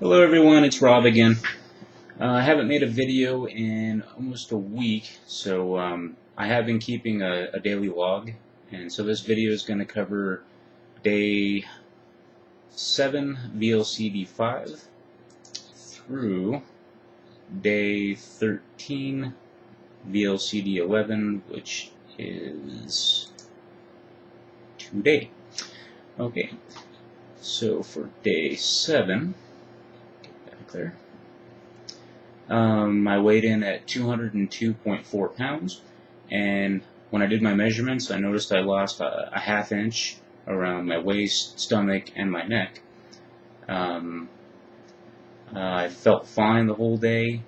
Hello everyone, it's Rob again. I haven't made a video in almost a week, so I have been keeping a daily log, and so this video is going to cover day 7 VLCD 5 through day 13 VLCD 11, which is today. Okay, so for day 7, there. I weighed in at 202.4 pounds, and when I did my measurements, I noticed I lost a half inch around my waist, stomach, and my neck. I felt fine the whole day.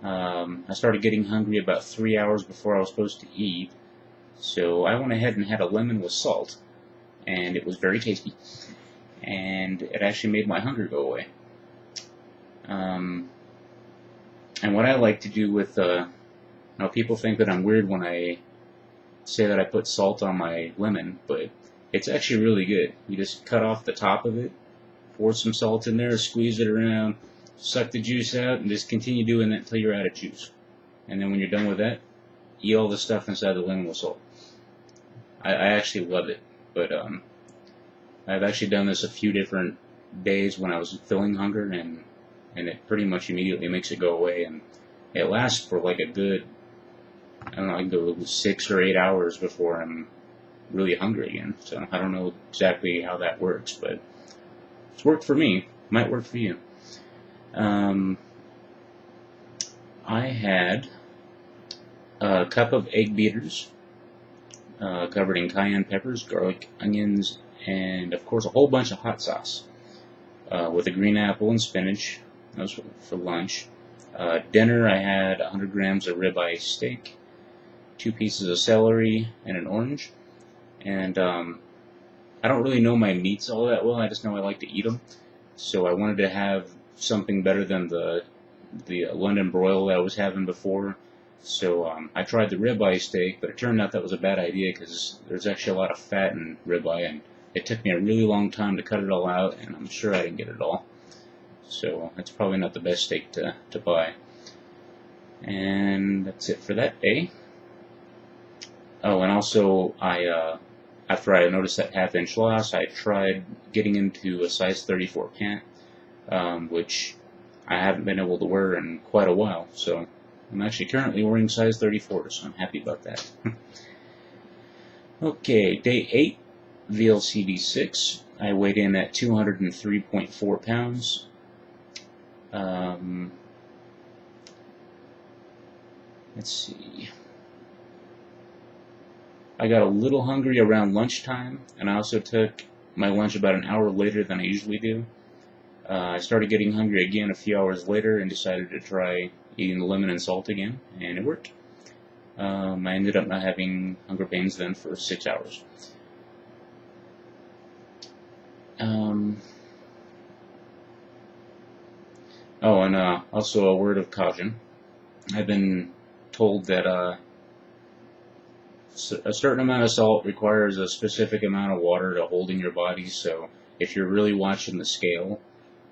I started getting hungry about 3 hours before I was supposed to eat, so I went ahead and had a lemon with salt, and it was very tasty, and it actually made my hunger go away. And what I like to do with, people think that I'm weird when I say that I put salt on my lemon, but it's actually really good. You just cut off the top of it, pour some salt in there, squeeze it around, suck the juice out, and just continue doing that until you're out of juice. And then when you're done with that, eat all the stuff inside the lemon with salt. I actually love it, but I've actually done this a few different days when I was feeling hunger, and it pretty much immediately makes it go away, and it lasts for like a good, I don't know, I can go 6 or 8 hours before I'm really hungry again. So I don't know exactly how that works, but it's worked for me. Might work for you. I had a cup of egg beaters covered in cayenne peppers, garlic, onions, and of course a whole bunch of hot sauce with a green apple and spinach. That was for lunch. Dinner, I had 100 grams of ribeye steak, 2 pieces of celery, and an orange. And I don't really know my meats all that well. I just know I like to eat them. So I wanted to have something better than the London broil that I was having before. So I tried the ribeye steak, but it turned out that was a bad idea because there's actually a lot of fat in ribeye, and it took me a really long time to cut it all out, and I'm sure I didn't get it all. So that's probably not the best steak to buy. And that's it for that day. Oh, and also after I noticed that half-inch loss, I tried getting into a size 34 pant, which I haven't been able to wear in quite a while. So I'm actually currently wearing size 34, so I'm happy about that. Okay, day 8, VLCD 6. I weighed in at 203.4 pounds. Let's see. I got a little hungry around lunchtime, and I also took my lunch about an hour later than I usually do. I started getting hungry again a few hours later and decided to try eating the lemon and salt again, and it worked. I ended up not having hunger pains then for 6 hours. Oh, and also a word of caution. I've been told that a certain amount of salt requires a specific amount of water to hold in your body, so if you're really watching the scale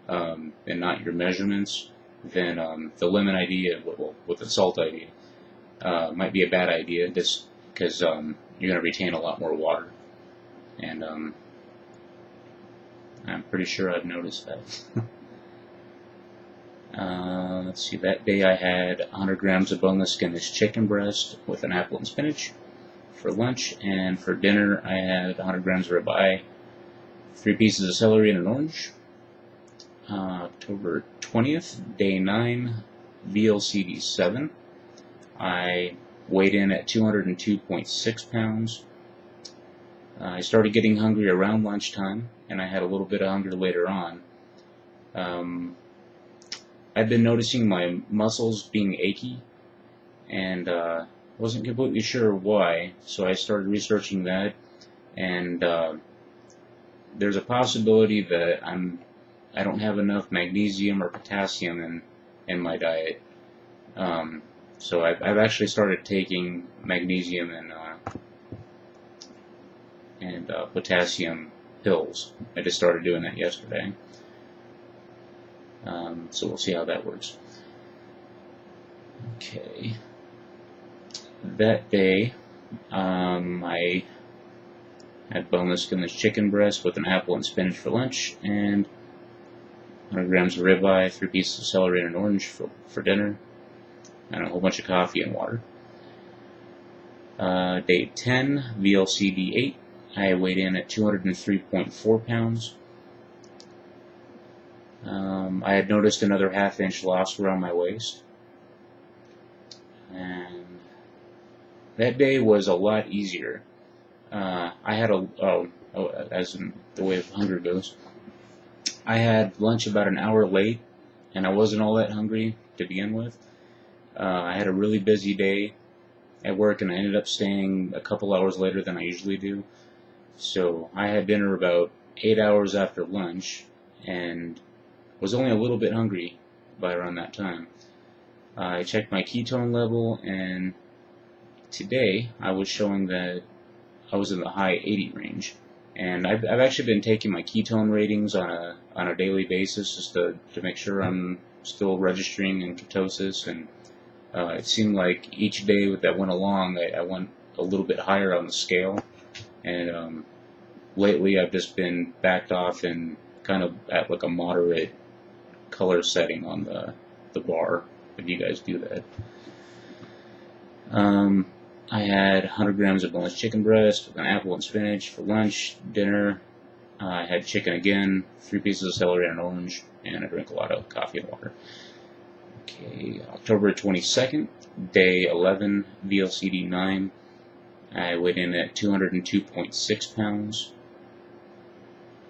and not your measurements, then the lemon idea, with the salt idea, might be a bad idea just because you're going to retain a lot more water. And I'm pretty sure I've noticed that. Let's see, that day I had 100 grams of boneless skinless chicken breast with an apple and spinach for lunch, and for dinner I had 100 grams of ribeye, 3 pieces of celery, and an orange. October 20th, day 9, VLCD 7. I weighed in at 202.6 pounds. I started getting hungry around lunchtime, and I had a little bit of hunger later on. I've been noticing my muscles being achy, and wasn't completely sure why, so I started researching that, and there's a possibility that I don't have enough magnesium or potassium in my diet. So I've actually started taking magnesium and potassium pills. I just started doing that yesterday. So we'll see how that works. Okay. That day, I had boneless skinless chicken breast with an apple and spinach for lunch, and 100 grams of ribeye, 3 pieces of celery, and an orange for dinner, and a whole bunch of coffee and water. Day 10, VLCD 8. I weighed in at 203.4 pounds. I had noticed another half-inch loss around my waist. And that day was a lot easier. I had as in the way of hunger goes, I had lunch about an hour late, and I wasn't all that hungry to begin with. I had a really busy day at work, and I ended up staying a couple hours later than I usually do. So I had dinner about 8 hours after lunch, and was only a little bit hungry by around that time. I checked my ketone level, and today I was showing that I was in the high 80 range. And I've actually been taking my ketone ratings on a daily basis just to make sure I'm still registering in ketosis, and it seemed like each day that went along, I went a little bit higher on the scale, and lately I've just been backed off and kind of at like a moderate color setting on the bar, if you guys do that. I had 100 grams of boneless chicken breast with an apple and spinach for lunch. Dinner, I had chicken again, 3 pieces of celery and an orange, and I drank a lot of coffee and water. Okay, October 22nd, day 11, VLCD 9. I weighed in at 202.6 pounds.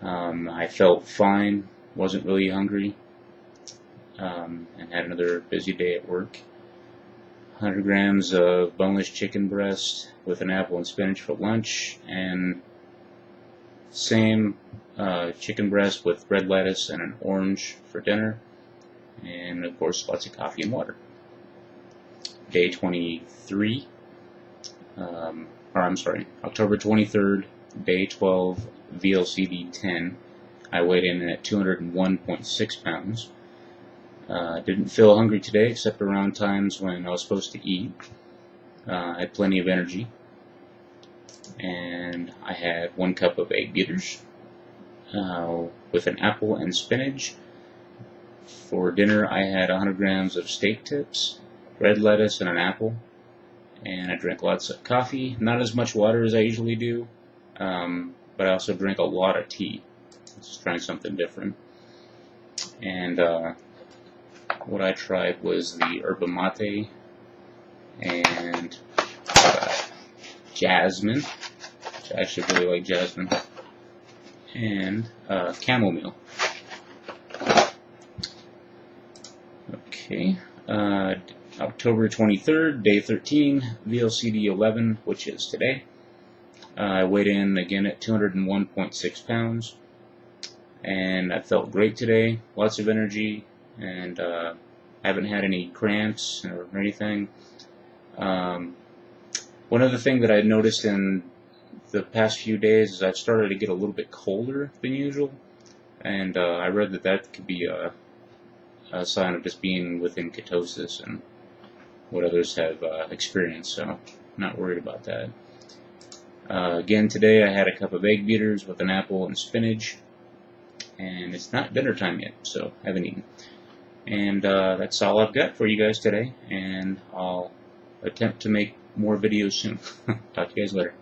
I felt fine, wasn't really hungry, and had another busy day at work. 100 grams of boneless chicken breast with an apple and spinach for lunch, and same chicken breast with red lettuce and an orange for dinner, and of course lots of coffee and water. Day 23, October 23rd, day 12, VLCD 10. I weighed in at 201.6 pounds. Didn't feel hungry today, except around times when I was supposed to eat. I had plenty of energy, and I had 1 cup of egg beaters with an apple and spinach. For dinner, I had 100 grams of steak tips, red lettuce, and an apple, and I drank lots of coffee. Not as much water as I usually do, but I also drank a lot of tea. Just trying something different. And what I tried was the yerba mate and jasmine, which I actually really like jasmine, and chamomile. Okay, October 23rd, day 13, VLCD 11, which is today. I weighed in again at 201.6 pounds, and I felt great today, lots of energy, and haven't had any cramps or anything. One other thing that I noticed in the past few days is I've started to get a little bit colder than usual, and I read that could be a sign of just being within ketosis and what others have experienced, so I'm not worried about that. Again, today I had a cup of egg beaters with an apple and spinach, and it's not dinner time yet, so I haven't eaten. And that's all I've got for you guys today, and I'll attempt to make more videos soon. Talk to you guys later.